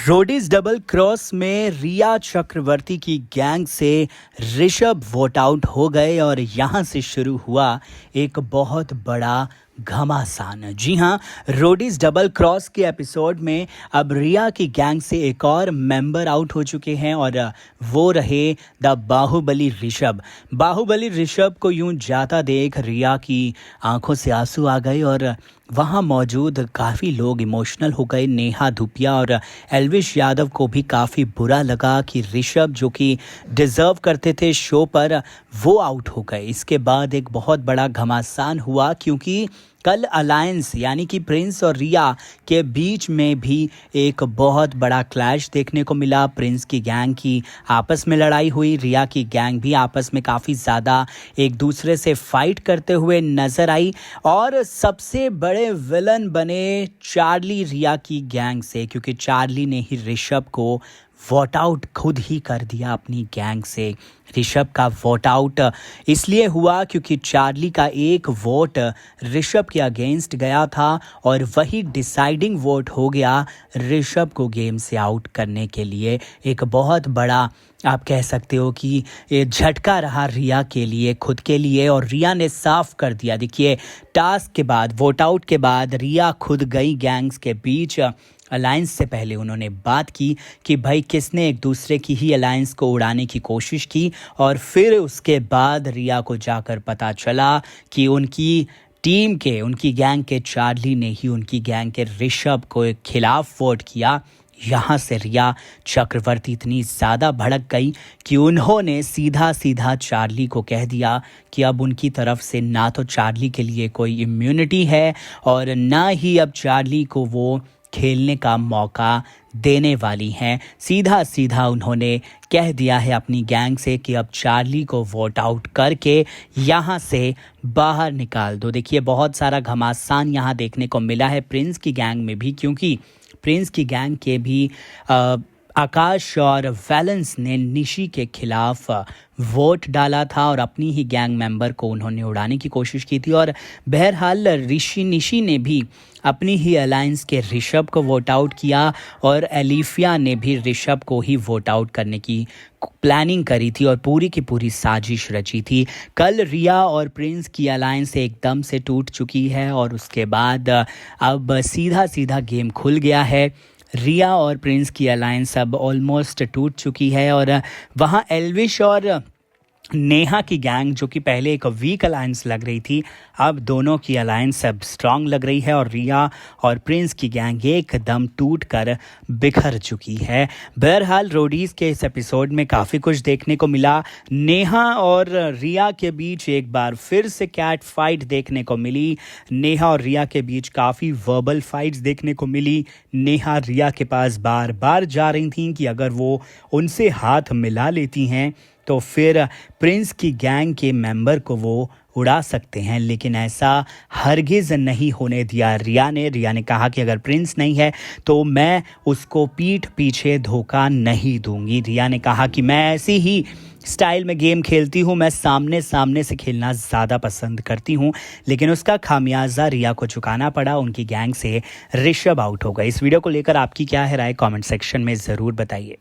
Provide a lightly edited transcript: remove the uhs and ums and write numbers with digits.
Roadies double cross में रिया चक्रवर्ती की gang से ऋषभ वोट आउट हो गए और यहाँ से शुरू हुआ एक बहुत बड़ा घमासान। जी हाँ, रोडीज डबल क्रॉस के एपिसोड में अब रिया की गैंग से एक और मेंबर आउट हो चुके हैं और वो रहे द बाहुबली ऋषभ। बाहुबली ऋषभ को यूं जाता देख रिया की आंखों से आंसू आ गए और वहाँ मौजूद काफ़ी लोग इमोशनल हो गए। नेहा धूपिया और एल्विश यादव को भी काफ़ी बुरा लगा कि ऋषभ जो कि डिज़र्व करते थे शो पर, वो आउट हो गए। इसके बाद एक बहुत बड़ा घमासान हुआ क्योंकि कल अलायंस यानी कि प्रिंस और रिया के बीच में भी एक बहुत बड़ा क्लैश देखने को मिला। प्रिंस की गैंग की आपस में लड़ाई हुई, रिया की गैंग भी आपस में काफ़ी ज़्यादा एक दूसरे से फाइट करते हुए नज़र आई और सबसे बड़े विलन बने चार्ली रिया की गैंग से, क्योंकि चार्ली ने ही ऋषभ को वॉट आउट खुद ही कर दिया अपनी गैंग से। ऋषभ का वोट आउट इसलिए हुआ क्योंकि चार्ली का एक वोट ऋषभ के अगेंस्ट गया था और वही डिसाइडिंग वोट हो गया ऋषभ को गेम से आउट करने के लिए। एक बहुत बड़ा आप कह सकते हो कि ये झटका रहा रिया के लिए, खुद के लिए, और रिया ने साफ कर दिया। देखिए, टास्क के बाद, वोट आउट के बाद रिया खुद गई गैंग्स के बीच। अलायंस से पहले उन्होंने बात की कि भाई किसने एक दूसरे की ही अलायंस को उड़ाने की कोशिश की, और फिर उसके बाद रिया को जाकर पता चला कि उनकी टीम के, उनकी गैंग के चार्ली ने ही उनकी गैंग के ऋषभ को खिलाफ वोट किया। यहाँ से रिया चक्रवर्ती इतनी ज़्यादा भड़क गई कि उन्होंने सीधा सीधा चार्ली को कह दिया कि अब उनकी तरफ से ना तो चार्ली के लिए कोई इम्यूनिटी है और ना ही अब चार्ली को वो खेलने का मौका देने वाली हैं। सीधा सीधा उन्होंने कह दिया है अपनी गैंग से कि अब चार्ली को वोट आउट करके यहाँ से बाहर निकाल दो। देखिए, बहुत सारा घमासान यहाँ देखने को मिला है प्रिंस की गैंग में भी, क्योंकि प्रिंस की गैंग के भी आकाश और वैलेंस ने निशी के खिलाफ वोट डाला था और अपनी ही गैंग मेंबर को उन्होंने उड़ाने की कोशिश की थी। और बहरहाल निशी ने भी अपनी ही अलायंस के ऋषभ को वोट आउट किया और एलिफिया ने भी ऋषभ को ही वोट आउट करने की प्लानिंग करी थी और पूरी की पूरी साजिश रची थी। कल रिया और प्रिंस की अलायंस एकदम से टूट चुकी है और उसके बाद अब सीधा सीधा गेम खुल गया है। रिया और प्रिंस की अलायंस अब ऑलमोस्ट टूट चुकी है और वहाँ एल्विश और नेहा की गैंग, जो कि पहले एक वीक अलायंस लग रही थी, अब दोनों की अलायंस अब स्ट्रांग लग रही है और रिया और प्रिंस की गैंग एकदम टूट कर बिखर चुकी है। बहरहाल रोडीज के इस एपिसोड में काफ़ी कुछ देखने को मिला। नेहा और रिया के बीच एक बार फिर से कैट फाइट देखने को मिली। नेहा और रिया के बीच काफ़ी वर्बल फाइट्स देखने को मिली। नेहा रिया के पास बार बार जा रही थी कि अगर वो उनसे हाथ मिला लेती हैं तो फिर प्रिंस की गैंग के मेंबर को वो उड़ा सकते हैं, लेकिन ऐसा हरगिज़ नहीं होने दिया रिया ने। रिया ने कहा कि अगर प्रिंस नहीं है तो मैं उसको पीठ पीछे धोखा नहीं दूंगी। रिया ने कहा कि मैं ऐसी ही स्टाइल में गेम खेलती हूँ, मैं सामने सामने से खेलना ज़्यादा पसंद करती हूँ, लेकिन उसका खामियाजा रिया को चुकाना पड़ा। उनकी गैंग से ऋषभ आउट हो गए। इस वीडियो को लेकर आपकी क्या है राय, कमेंट सेक्शन में ज़रूर बताइए।